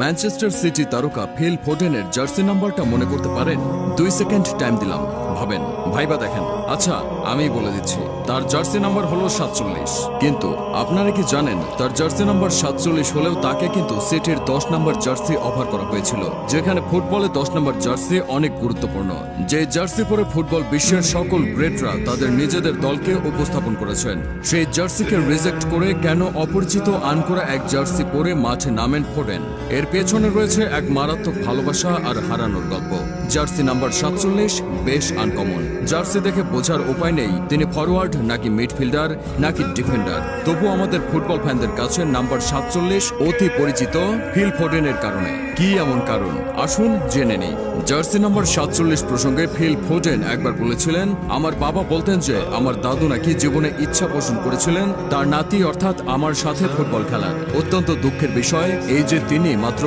Manchester city তারকা feel ফোডেনের jersey নাম্বারটা মনে করতে পারেন? 2 সেকেন্ড টাইম দিলাম, ভাবেন, ভাইবা দেখেন। আচ্ছা, আমি বলে দিচ্ছি, তার জার্সি নাম্বার হলো 47। কিন্তু আপনারা কি জানেন, তার জার্সি নাম্বার 47 হলেও তাকে কিন্তু সিটির 10 নম্বর জার্সি অফার করা হয়েছিল, যেখানে ফুটবলে 10 নম্বর জার্সি অনেক গুরুত্বপূর্ণ। যে জার্সি পরে ফুটবল বিশ্বের সকল গ্রেটরা তাদের নিজেদের দলকে উপস্থাপন করেছেন। সেই জার্সিকে রিজেক্ট করে কেন অপরিচিত আনকোরা এক জার্সি পরে মাঠে নামেন ফোডেন? এর পেছনে রয়েছে এক মারাত্মক ভালোবাসা আর হারানোর গল্প। জার্সি নাম্বার 47 বেশ আনকমন। জার্সি দেখে বোঝার উপায় নেই তিনি ফরওয়ার্ড নাকি মিডফিল্ডার নাকি ডিফেন্ডার। তবু আমাদের ফুটবল ফ্যানদের কাছে নাম্বার 47 অতি পরিচিত ফিল ফোডেনের কারণে। কি এমন কারণ? আসুন জেনে নেই। জার্সি নাম্বার 47 প্রসঙ্গে ফিল ফোডেন একবার বলেছিলেন, আমার বাবা বলতেন যে আমার দাদু নাকি জীবনে ইচ্ছা পোষণ করেছিলেন তার নাতি অর্থাৎ আমার সাথে ফুটবল খেলার। অত্যন্ত দুঃখের বিষয় এই যে তিনি মাত্র